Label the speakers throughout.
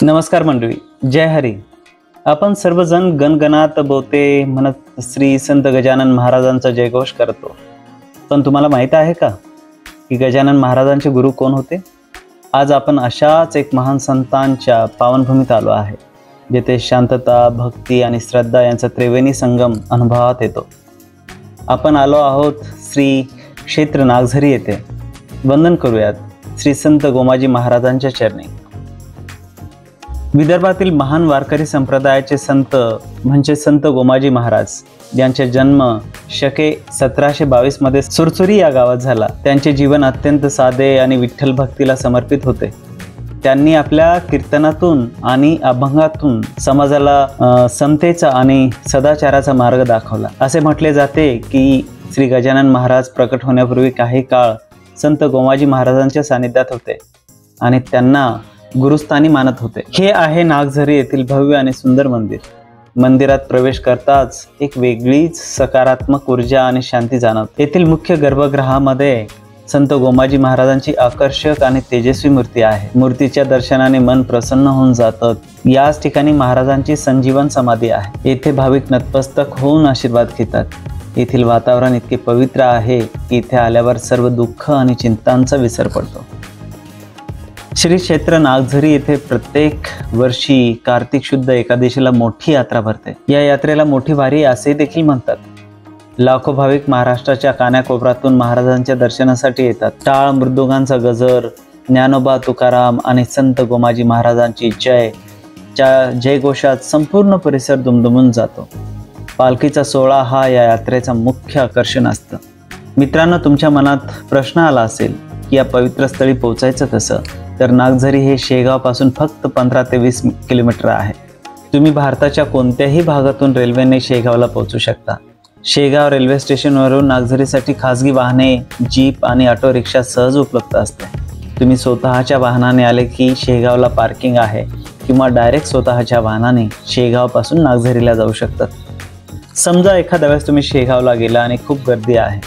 Speaker 1: नमस्कार मंडळी, जय हरी. आपण सर्वजण गणगणात बोते म्हणत श्री संत गजानन महाराजांचा जयघोष करतो. पण तुम्हाला माहित आहे का की गजानन महाराजांचे गुरु कोण होते? आज आपण अशाच एक महान संतांच्या पावनभूमीत आलो आहे, जेथे शांतता, भक्ती आणि श्रद्धा यांचा त्रिवेणी संगम अनुभवात येतो. आपण आलो आहोत श्री क्षेत्र नागझरी येथे. वंदन करूयात श्री संत गोमाजी महाराजांच्या चरणी. विदर्भातील महान वारकरी संप्रदायाचे संत म्हणजे संत गोमाजी महाराज, ज्यांचा जन्म शके 1722 मध्ये सुरसुरी या गावात झाला. त्यांचे जीवन अत्यंत साधे आणि विठ्ठल भक्तीला समर्पित होते. त्यांनी आपल्या कीर्तनातून आणि अभंगातून समाजाला समतेचा आणि सदाचाराचा मार्ग दाखवला. असे म्हटले जाते की श्री गजानन महाराज प्रकट होण्यापूर्वी काही काळ संत गोमाजी महाराजांच्या सानिध्यात होते आणि त्यांना गुरुस्थानी मानत होते. हे आहे नागझरी येथील भव्य आणि सुंदर मंदिर. मंदिरात प्रवेश करताच एक वेगळीच सकारात्मक ऊर्जा आणि शांती जाणवते. येथील मुख्य गर्भगृहामध्ये संत गोमाजी महाराजांची आकर्षक आणि तेजस्वी मूर्ती आहे. मूर्तीच्या दर्शनाने मन प्रसन्न होऊन जातं. याच ठिकाणी महाराजांची संजीवन समाधी आहे. येथे भाविक नतमस्तक होऊन आशीर्वाद घेतात. येथील वातावरण इतके पवित्र आहे की इथे आल्यावर सर्व दुःख आणि चिंतांचा विसर पडतो. श्री क्षेत्र नागझरी येथे प्रत्येक वर्षी कार्तिक शुद्ध एकादशीला मोठी यात्रा भरते. या यात्रेला मोठी वारी असे देखील म्हणतात. लाखो भाविक महाराष्ट्राच्या कानाकोपऱ्यातून महाराजांच्या दर्शनासाठी येतात. टाळ मृदुंगांचा गजर, ज्ञानोबा तुकाराम आणि संत गोमाजी महाराजांची च्या जयघोषात संपूर्ण परिसर दुमदुमून जातो. पालखीचा सोहळा हा या यात्रेचा मुख्य आकर्षण असतं. मित्रांनो, तुमच्या मनात प्रश्न आला असेल की या पवित्र स्थळी पोहोचायचं कसं? तर नागझरी हे शेगावपासून फक्त 15 ते 20 किलोमीटर आहे. तुम्ही भारताच्या कोणत्याही भागातून रेल्वेने शेगावला पोहोचू शकता. शेगाव रेल्वे स्टेशनवरून नागझरीसाठी खाजगी वाहने, जीप आणि ऑटो रिक्षा सहज उपलब्ध असते. तुम्ही स्वतःच्या वाहनाने आले की शेगावला पार्किंग आहे किंवा डायरेक्ट स्वतःच्या वाहनाने शेगावपासून नागझरीला जाऊ शकतात. समजा एखाद्या वेळेस तुम्ही शेगावला गेला आणि खूप गर्दी आहे,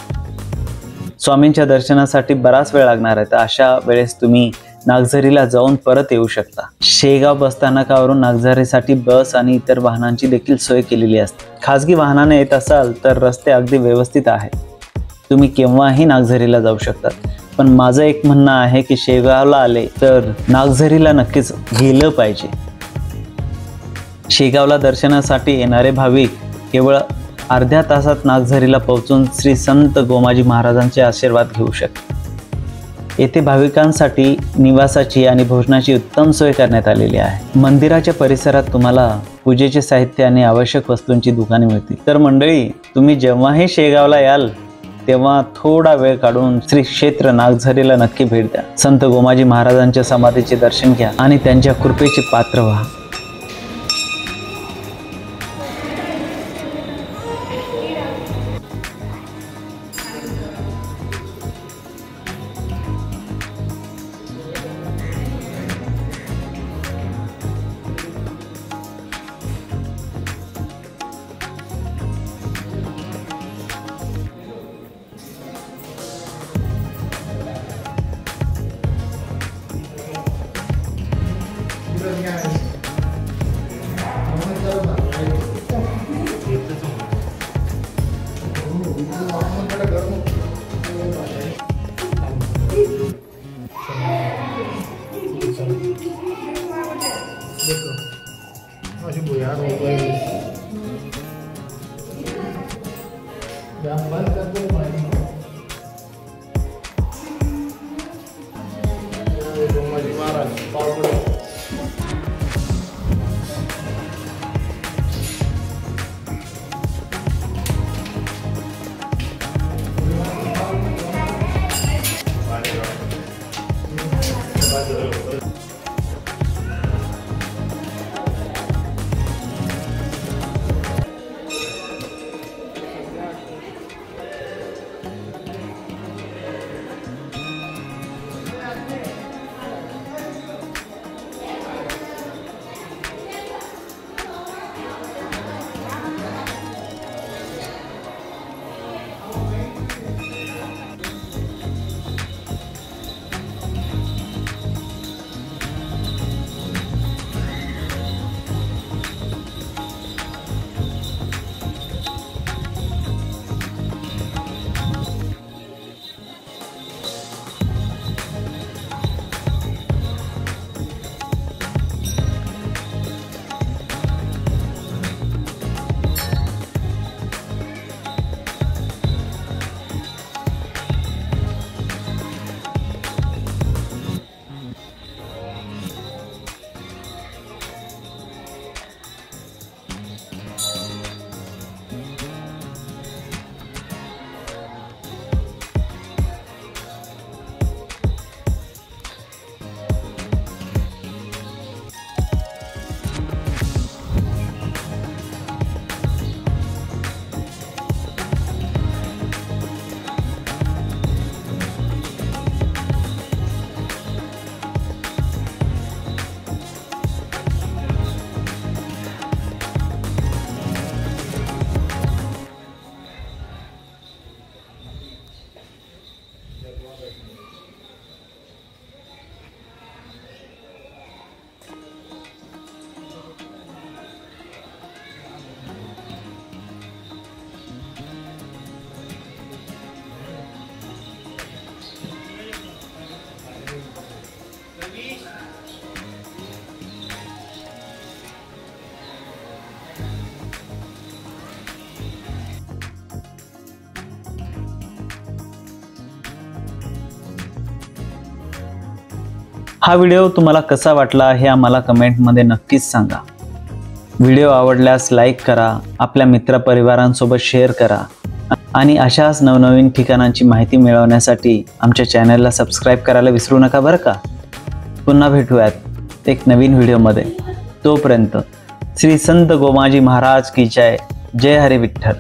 Speaker 1: स्वामींच्या दर्शनासाठी बराच वेळ लागणार आहे, तर अशा वेळेस तुम्ही नागझरीला जाऊन परत येऊ शकता. शेगाव बसस्थानकावरून नागझरीसाठी बस आणि इतर वाहनांची देखील सोय केलेली असते. खाजगी वाहनाने येत असाल तर रस्ते अगदी व्यवस्थित आहेत. तुम्ही केव्हाही नागझरीला जाऊ शकतात. पण माझं एक म्हणणं आहे की शेगावला आले तर नागझरीला नक्कीच गेलं पाहिजे. शेगावला दर्शनासाठी येणारे भाविक केवळ अर्ध्या तासात नागझरीला पोहोचून श्री संत गोमाजी महाराजांचे आशीर्वाद घेऊ शकतात. येथे भाविकांसाठी निवासाची आणि भोजनाची उत्तम सोय करण्यात आलेली आहे. मंदिराच्या परिसरात तुम्हाला पूजेचे साहित्य आणि आवश्यक वस्तूंची दुकाने मिळतील. तर मंडळी, तुम्ही जेव्हाही शेगावला याल तेव्हा थोडा वेळ काढून श्री क्षेत्र नागझरीला नक्की भेट द्या. संत गोमाजी महाराजांच्या समाधीचे दर्शन घ्या आणि त्यांच्या कृपेचे पात्र व्हा. हा व्हिडिओ तुम्हाला कसा वाटला हे आम्हाला कमेंटमध्ये नक्कीच सांगा. व्हिडिओ आवडल्यास लाईक करा, आपल्या मित्रपरिवारांसोबत शेअर करा आणि अशाच नवनवीन ठिकाणांची माहिती मिळवण्यासाठी आमच्या चॅनलला सबस्क्राईब करायला विसरू नका बरं का. पुन्हा भेटूयात एक नवीन व्हिडिओमध्ये. तोपर्यंत श्री संत गोमाजी महाराज की जय. जय हरी विठ्ठल.